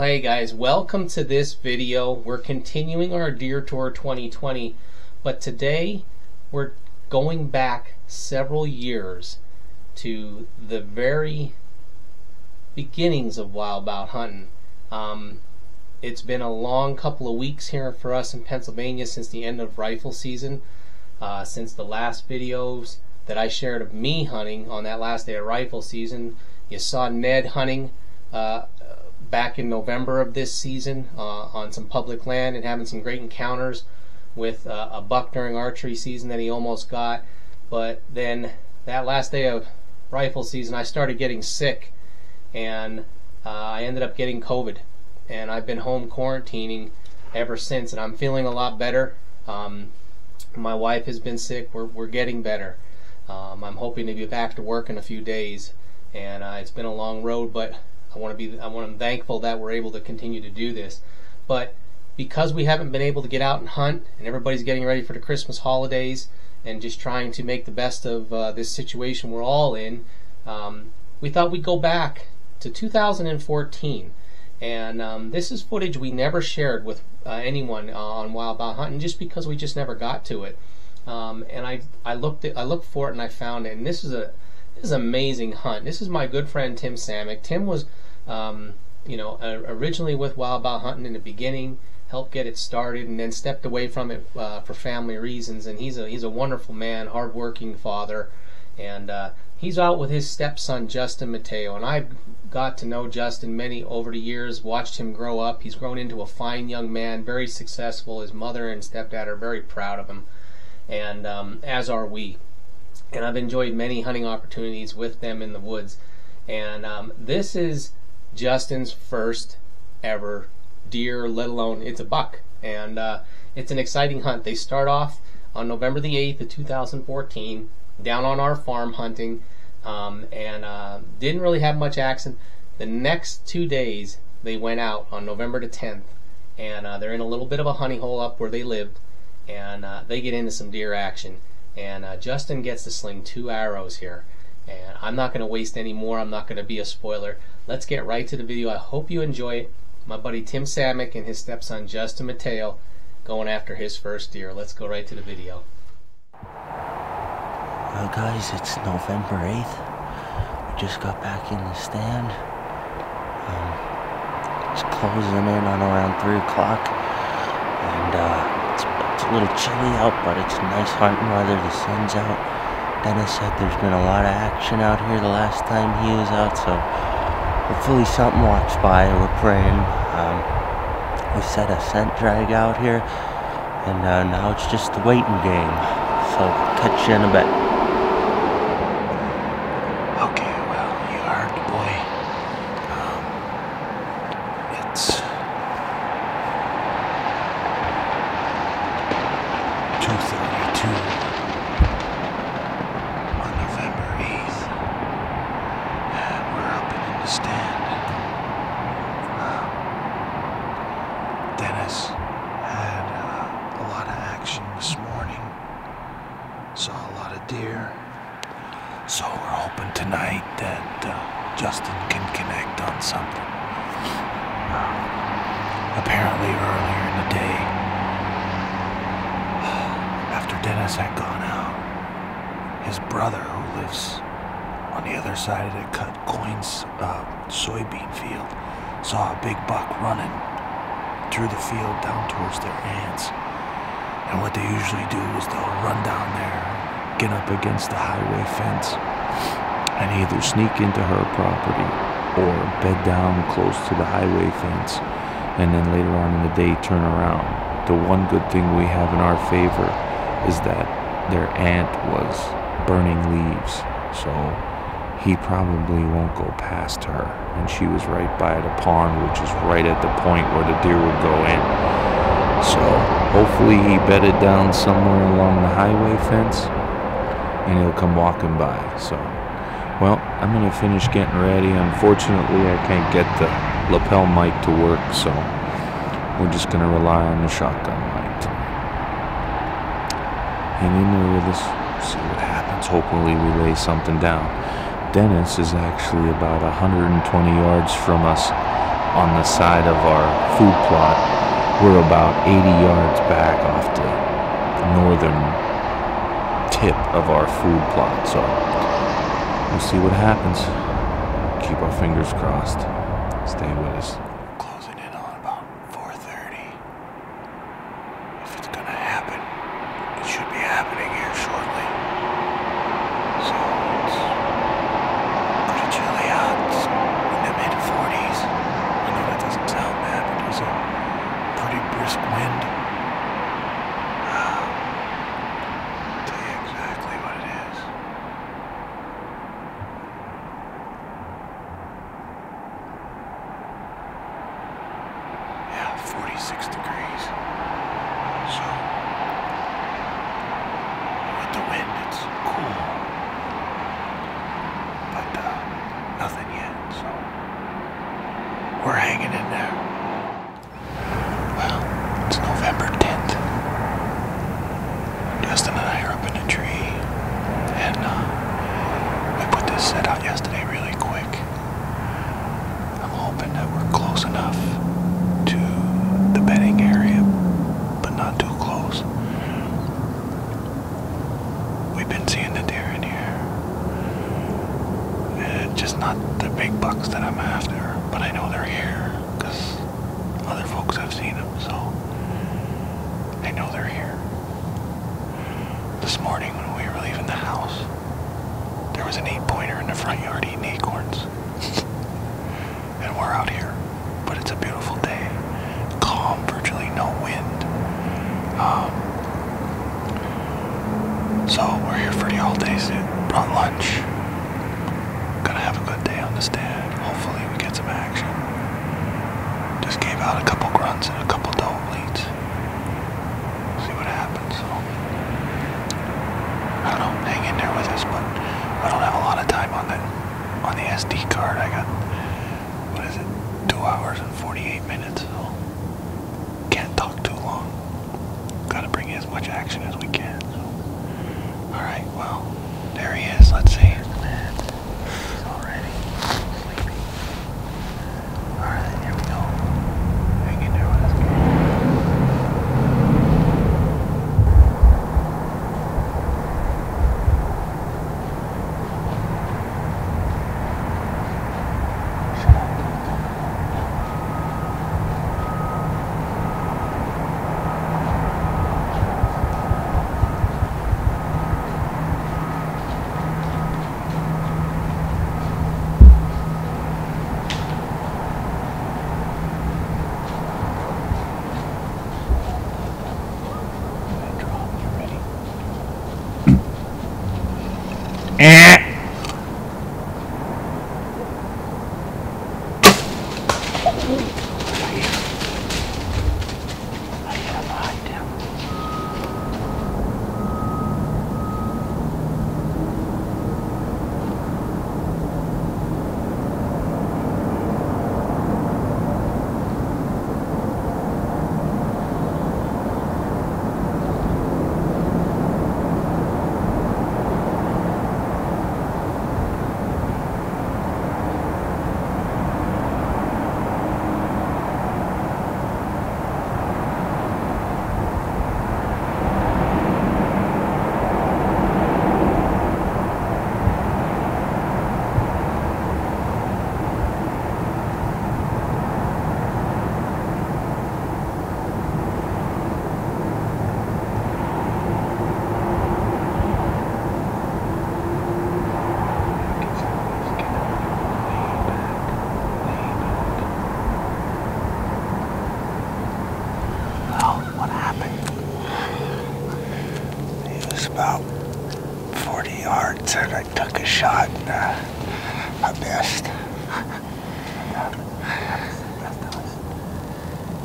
hey guys, welcome to this video. We're continuing our Deer Tour 2020, but today we're going back several years to the very beginnings of Wild Bout Huntin'. It's been a long couple of weeks here for us in Pennsylvania since the end of rifle season, since the last videos that I shared of me hunting on that last day of rifle season. You saw Ned hunting back in November of this season on some public land and having some great encounters with a buck during archery season that he almost got. But then that last day of rifle season I started getting sick, and I ended up getting COVID, and I've been home quarantining ever since, and I'm feeling a lot better. My wife has been sick. We're getting better. I'm hoping to be back to work in a few days, and it's been a long road, but I'm thankful that we're able to continue to do this. But because we haven't been able to get out and hunt, and everybody's getting ready for the Christmas holidays and just trying to make the best of this situation we're all in, we thought we'd go back to 2014. And this is footage we never shared with anyone on Wild Bout Huntin', just because we just never got to it. And I looked for it and I found it. And this is an amazing hunt. This is my good friend Tim Samec. Tim was originally with Wild Bout Huntin' in the beginning, helped get it started, and then stepped away from it for family reasons. And he's a wonderful man, hardworking father, and he's out with his stepson Justin Matteo. And I've got to know Justin over the years, watched him grow up. He's grown into a fine young man, very successful. His mother and stepdad are very proud of him, and as are we. And I've enjoyed many hunting opportunities with them in the woods. And this is Justin's first ever deer, let alone it's a buck. And it's an exciting hunt. They start off on November the 8th of 2014 down on our farm hunting, and didn't really have much action. The next 2 days they went out on November the 10th, and they're in a little bit of a honey hole up where they lived, and they get into some deer action. And Justin gets to sling 2 arrows here, and I'm not going to waste any more. I'm not going to be a spoiler. Let's get right to the video. I hope you enjoy it. My buddy Tim Samec and his stepson Justin Matteo going after his first deer. Let's go right to the video. Well guys, it's November 8th. We just got back in the stand. It's closing in on around 3 o'clock, and it's a little chilly out, but it's nice hunting weather. The sun's out. Dennis said there's been a lot of action out here the last time he was out, so hopefully something walks by. We're praying. We set a scent drag out here, and now it's just the waiting game. So catch you in a bit. Okay, well, you heard the boy. It's 2:32 on November 8th, and we're up and in the stand. Dennis had a lot of action this morning, saw a lot of deer, so we're hoping tonight that Justin can connect on something. Apparently earlier in the day, after Dennis had gone out, his brother, who lives on the other side of the cut Coins soybean field, saw a big buck running through the field down towards their aunts. And what they usually do is they'll run down there, get up against the highway fence, and either sneak into her property or bed down close to the highway fence, and then later on in the day turn around. The one good thing we have in our favor is that their aunt was burning leaves, so he probably won't go past her, and she was right by the pond, which is right at the point where the deer would go in. So hopefully he bedded down somewhere along the highway fence, and he'll come walking by. So, well, I'm gonna finish getting ready. Unfortunately, I can't get the lapel mic to work, so we're just gonna rely on the shotgun mic tonight. Hang in there with us, see what happens. Hopefully we lay something down. Dennis is actually about 120 yards from us on the side of our food plot. We're about 80 yards back off the northern tip of our food plot, so we'll see what happens. Keep our fingers crossed. Stay with us. Closing in on about 4:30. If it's gonna happen, it should be happening here shortly. So it's pretty chilly out. It's in the mid-40s. I know that doesn't sound bad, but there's a pretty brisk wind. Tell you exactly what it is. Yeah, 46 degrees. So, with the wind, it's cool. But, nothing yet, so we're hanging in there. Well, it's November 10th. Justin and I are up in a tree, and, we put this set out yesterday really quick. I'm hoping that we're close enough to the bedding area, but not too close. We've been seeing the deer in here. Just not the big bucks that I'm after, but I know they're here, because other folks have seen them, so I know they're here. This morning when we were leaving the house, there was an 8-pointer in the front yard eating acorns. And we're out here, but it's a beautiful day. Calm, virtually no wind. So we're here for the all-day sit. Brought lunch. Gonna have a good day on the stand. Hopefully we get some action. Just gave out a couple grunts and a couple doe bleeds. See what happens. So I don't know, hang in there with us, but I don't have a lot of time on the SD card. I got, what is it, 2 hours and 48 minutes, so can't talk too long. Gotta bring in as much action as we can. So. Alright, well, there he is. Let's see. He's already sleeping. Alright, here we go. Hang in there with us. About 40 yards and I took a shot and I missed.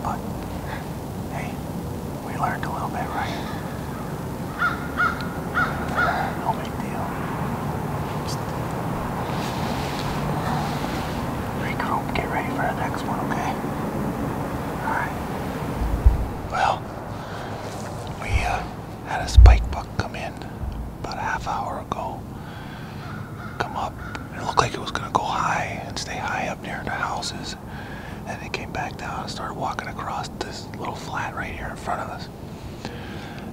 But hey, we learned a little bit, right? No big deal. Just regroup, get ready for the next one, okay? Alright. Well, we had a spike buck come in about a half hour ago. Come up. It looked like it was going to go high and stay high up near the houses. And it back down and started walking across this little flat right here in front of us.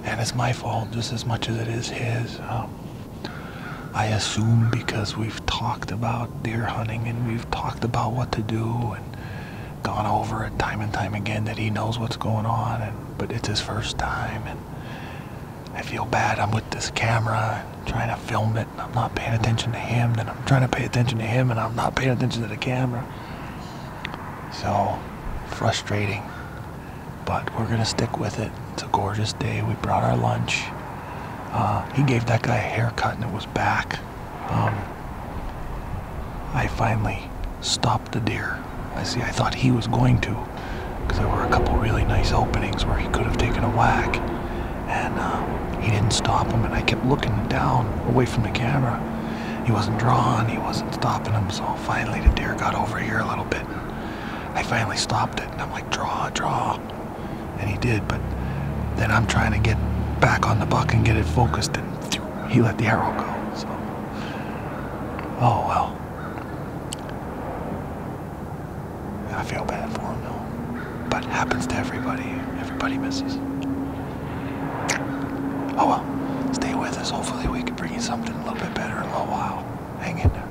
And it's my fault just as much as it is his. I assume because we've talked about deer hunting and we've talked about what to do and gone over it time and time again that he knows what's going on, but it's his first time, and I feel bad. I'm with this camera and trying to film it, and I'm not paying attention to him, then I'm trying to pay attention to him, and I'm not paying attention to the camera. So, frustrating, but we're gonna stick with it. It's a gorgeous day. We brought our lunch. He gave that guy a haircut and it was back. I finally stopped the deer. I thought he was going to, because there were a couple really nice openings where he could have taken a whack, and he didn't stop him, and I kept looking down away from the camera. He wasn't drawing, he wasn't stopping him, so finally the deer got over here a little bit. I finally stopped it, and I'm like, draw, and he did, but then I'm trying to get back on the buck and get it focused, and he let the arrow go, so, oh well. I feel bad for him though, but it happens to everybody. Everybody misses. Oh well, stay with us. Hopefully we can bring you something a little bit better in a little while. Hang in there.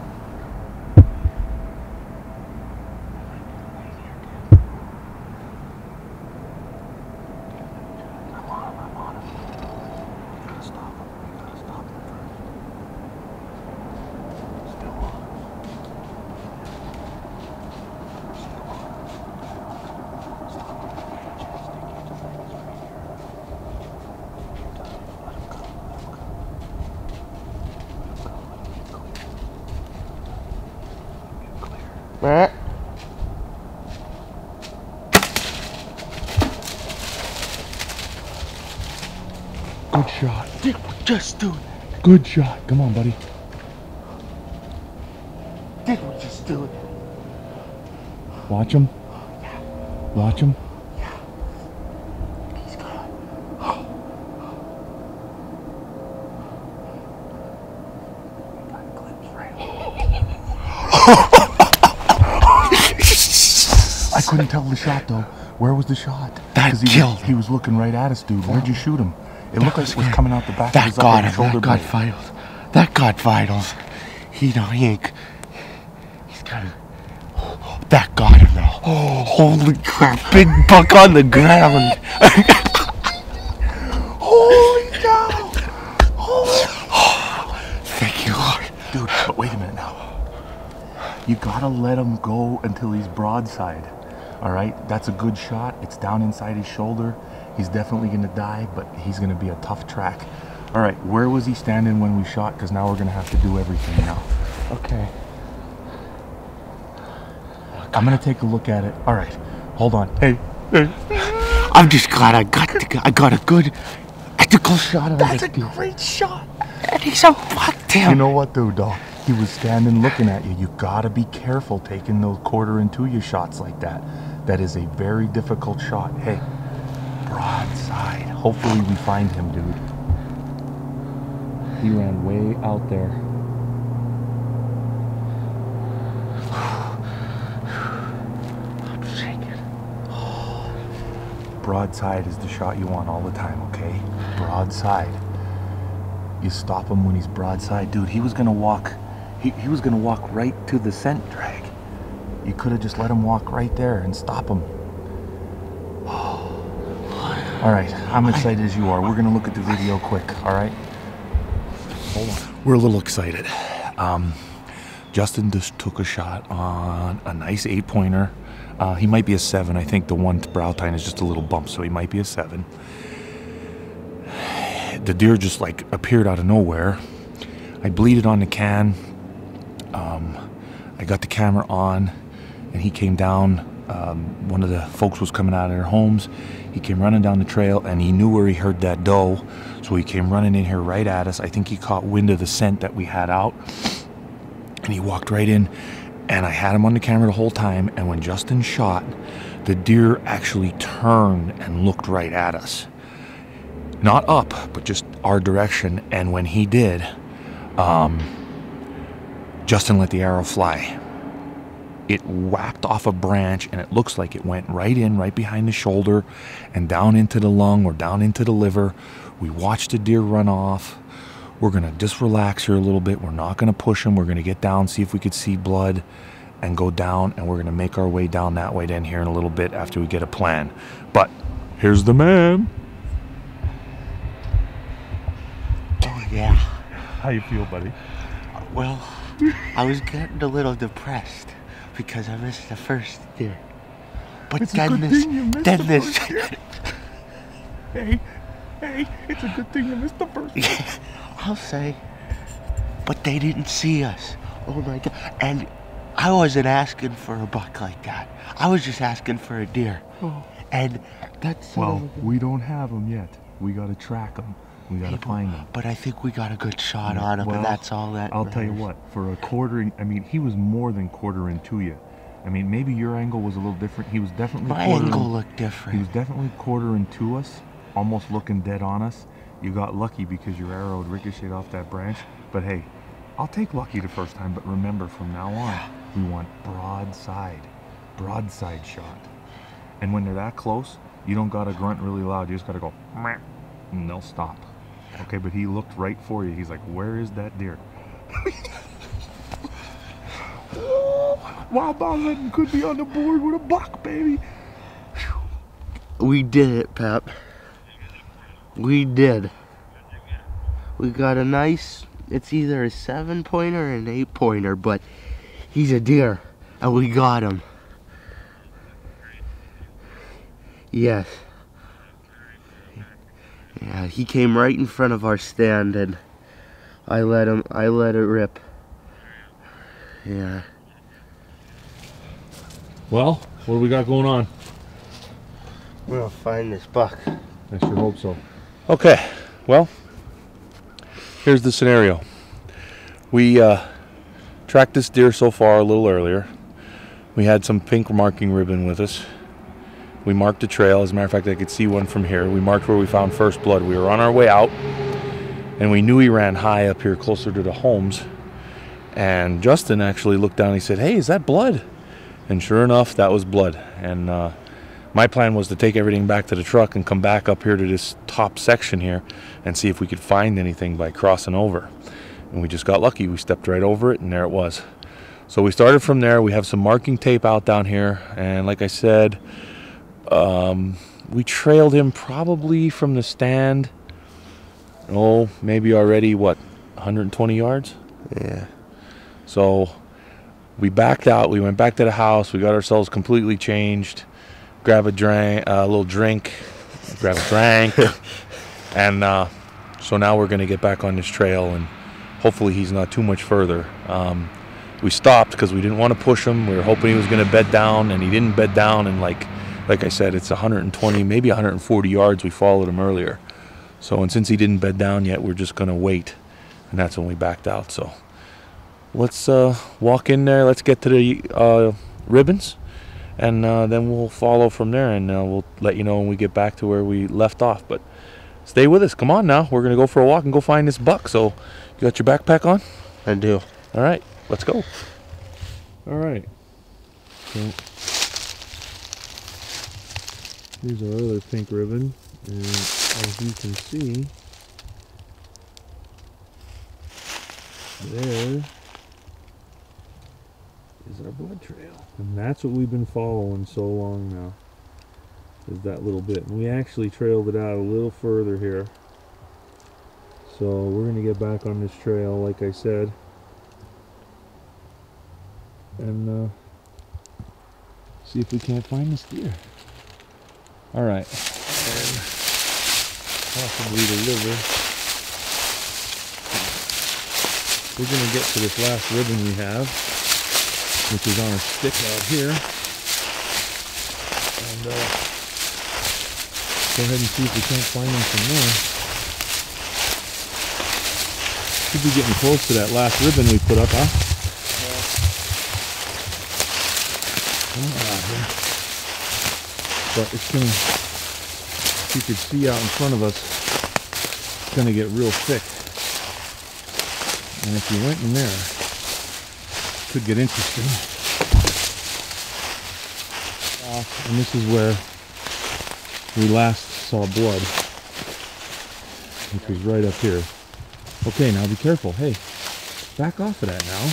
I'm on him. We gotta stop him. We gotta stop him first. Still on. Good shot. Just do it. Good shot. Come on, buddy. Did we just do it? Watch him. Watch him. He's gone. I couldn't tell the shot though. Where was the shot? That killed. He was looking right at us, dude. Where'd you shoot him? It looked like it was coming out the back that of his got upper him. shoulder That got blade. vitals. That got vitals. He ain't. He's got it. That got him now. Oh, holy crap! Big buck on the ground. Holy cow! Thank you, Lord. Dude, but wait a minute now. You gotta let him go until he's broadside. All right, that's a good shot. It's down inside his shoulder. He's definitely gonna die, but he's gonna be a tough track. All right, where was he standing when we shot? Because now we're gonna have to do everything now. Okay. I'm gonna take a look at it. All right, hold on. Hey. I'm just glad I got a good ethical shot of That's it. a great shot. And he's a fuck him. You know what, dude, though? He was standing looking at you. You gotta be careful taking those 1/4 and 2 shots like that. That is a very difficult shot. Hey, broadside. Hopefully we find him, dude. He ran way out there. I'm shaking. Broadside is the shot you want all the time, okay? Broadside. You stop him when he's broadside. Dude, he was gonna walk. He was gonna walk right to the scent drag. You could have just let him walk right there and stop him. All right, I'm excited as you are. We're gonna look at the video quick, all right? Hold on. We're a little excited. Justin just took a shot on a nice 8-pointer. He might be a 7. I think the one brow tine is just a little bump, so he might be a 7. The deer just like appeared out of nowhere. I bleeded on the can. I got the camera on, and he came down. One of the folks was coming out of their homes. He came running down the trail, and he knew where he heard that doe, so he came running in here right at us. I think he caught wind of the scent that we had out, and he walked right in, and I had him on the camera the whole time. And when Justin shot, the deer actually turned and looked right at us. Not up, but just our direction. And when he did, Justin let the arrow fly. it whacked off a branch, and it looks like it went right behind the shoulder and down into the lung or down into the liver. We watched the deer run off. We're going to just relax here a little bit. We're not going to push him. We're going to get down, see if we could see blood, and go down, and we're going to make our way down that way then here in a little bit after we get a plan. But here's the man. Oh, yeah. How you feel, buddy? Well, I was getting a little depressed because I missed the first deer. But It's a then good this, thing you missed then the this. first deer. Hey, it's a good thing you missed the first one. I'll say. But they didn't see us. Oh my God. And I wasn't asking for a buck like that. I was just asking for a deer. Oh. And that's... Well, we don't have them yet. We got to track them. We got to find them. But I think we got a good shot on him, Well, and that's all that I'll tell you what, for a quartering, I mean, he was more than quartering to you. I mean, maybe your angle was a little different. He was definitely My angle looked different. He was definitely quartering to us, almost looking dead on us. You got lucky because your arrow had ricocheted off that branch. But hey, I'll take lucky the first time, but remember, from now on, we want broadside shot. And when they're that close, you don't gotta grunt really loud. You just gotta go, meh, and they'll stop. Okay, but he looked right for you. He's like, where is that deer? Wild Bout Huntin could be on the board with a buck, baby. We did it, Pep. We did. We got a nice, it's either a 7-pointer or an 8-pointer, but he's a deer, and we got him. Yes. Yeah, he came right in front of our stand, and I let it rip. Yeah. Well, what do we got going on? We're gonna find this buck. I sure hope so. Okay, well, here's the scenario. We tracked this deer so far a little earlier. We had some pink marking ribbon with us. We marked a trail. As a matter of fact, I could see one from here. We marked where we found first blood. We were on our way out, and we knew he ran high up here closer to the homes. And Justin actually looked down and he said, hey, is that blood? And sure enough, that was blood. And my plan was to take everything back to the truck and come back up here to this top section here and see if we could find anything by crossing over. And we just got lucky. We stepped right over it, and there it was. So we started from there. We have some marking tape out down here, and like I said, we trailed him probably from the stand, maybe already, what, 120 yards? Yeah. So we backed out. We went back to the house. We got ourselves completely changed, grab a little drink, grab a drink, and so now we're going to get back on this trail, and hopefully he's not too much further. We stopped because we didn't want to push him. We were hoping he was going to bed down, and he didn't bed down, and like I said, it's 120, maybe 140 yards. We followed him earlier. So, and since he didn't bed down yet, we're just going to wait. And that's when we backed out. So let's walk in there. Let's get to the ribbons. And then we'll follow from there. And we'll let you know when we get back to where we left off. But stay with us. Come on now. We're going to go for a walk and go find this buck. So you got your backpack on? I do. All right. Let's go. All right. So here's our other pink ribbon, and as you can see, there is our blood trail. And that's what we've been following so long now, is that little bit. And we actually trailed it out a little further here. So we're going to get back on this trail, like I said, and see if we can't find this deer. All right, and possibly the liver. We're going to get to this last ribbon we have, which is on a stick out here, and go ahead and see if we can't find him from there. Should be getting close to that last ribbon we put up, huh? But it's gonna, you could see out in front of us, it's gonna get real thick. And if you went in there, it could get interesting. And this is where we last saw blood, which was right up here. Okay, now be careful. Hey, back off of that now,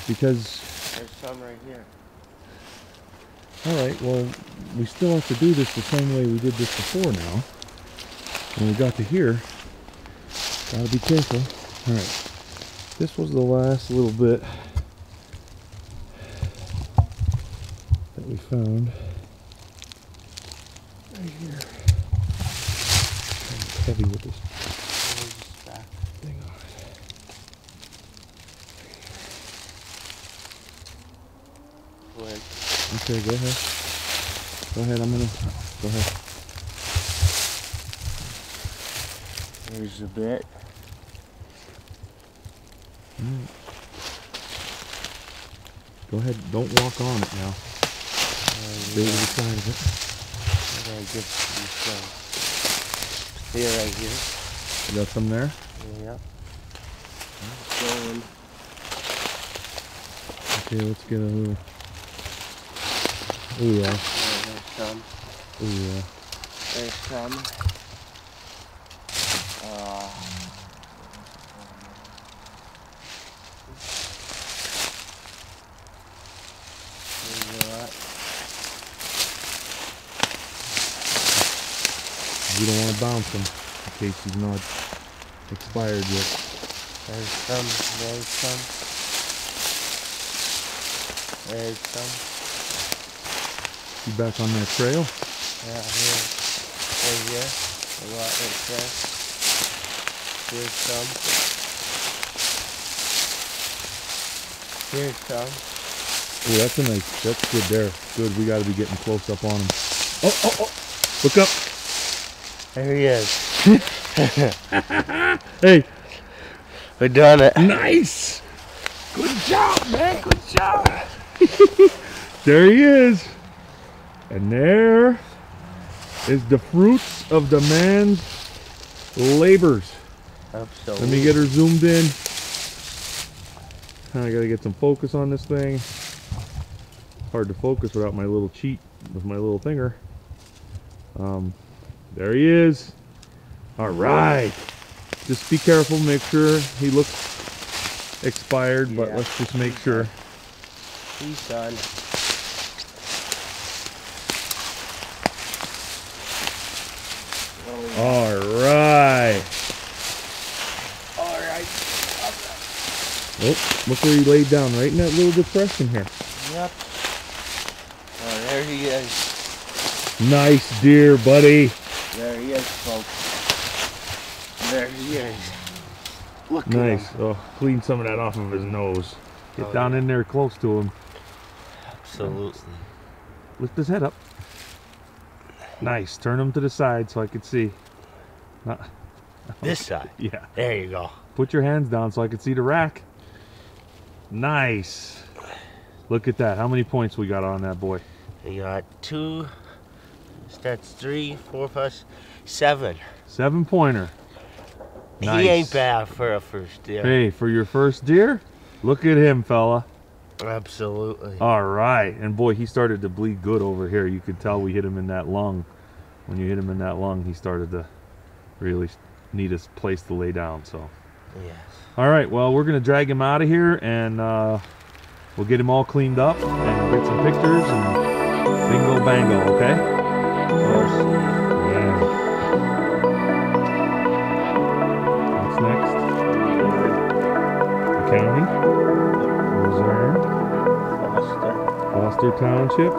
because There's some right here. all right, well, we still have to do this the same way we did this before now. When we got to here, gotta be careful. All right, this was the last little bit that we found right here. It's heavy with this thing on it. Okay, go ahead. Go ahead, I'm gonna, go ahead. There's a bit. Go ahead, don't walk on it now. Stay to the side of it. Where do I get these things? Here, right here. You got some there? Yeah. Going. Okay, let's get a little. Oh yeah. There's some. Oh yeah. There's some. There's a lot. We don't want to bounce him in case he's not expired yet. There's some. There's some. There's some. You back on that trail? Yeah, here. Right here. A lot right there. Here's some. Here's some. Oh, that's a nice. That's good there. Good. We got to be getting close up on him. Oh, oh, oh! Look up. There he is. Hey, We done it. nice. Good job, man. Good job. There he is. And there is the fruits of the man's labors. Absolutely. Let me get her zoomed in. I gotta get some focus on this thing. Hard to focus without my little cheat with my little finger. There he is. All right. Just be careful. Make sure he looks expired, but Yeah. let's just make sure. He's done. All right. Alright. Oh, look where he laid down, right in that little depression here. Yep. Oh, there he is. Nice deer, buddy. There he is, folks. There he is. Look Nice. at him. Oh, clean some of that off of his nose. Get Oh, down yeah. in there close to him. Absolutely. Lift his head up. Nice. Turn him to the side so I can see. This side. Yeah. There you go. Put your hands down so I can see the rack. Nice. Look at that. How many points we got on that boy? We got 2. That's 3, 4, 5, 7. 7-pointer. Nice. He ain't bad for a first deer. Hey, for your first deer, look at him, fella. Absolutely. All right. And boy, he started to bleed good over here. You could tell we hit him in that lung. When you hit him in that lung, he started to really need a place to lay down. So, Yes. all right. Well, we're going to drag him out of here, and we'll get him all cleaned up and get some pictures and bingo bango, okay? Of course. Yeah. What's next? The county? Luzerne? Foster. Foster Township?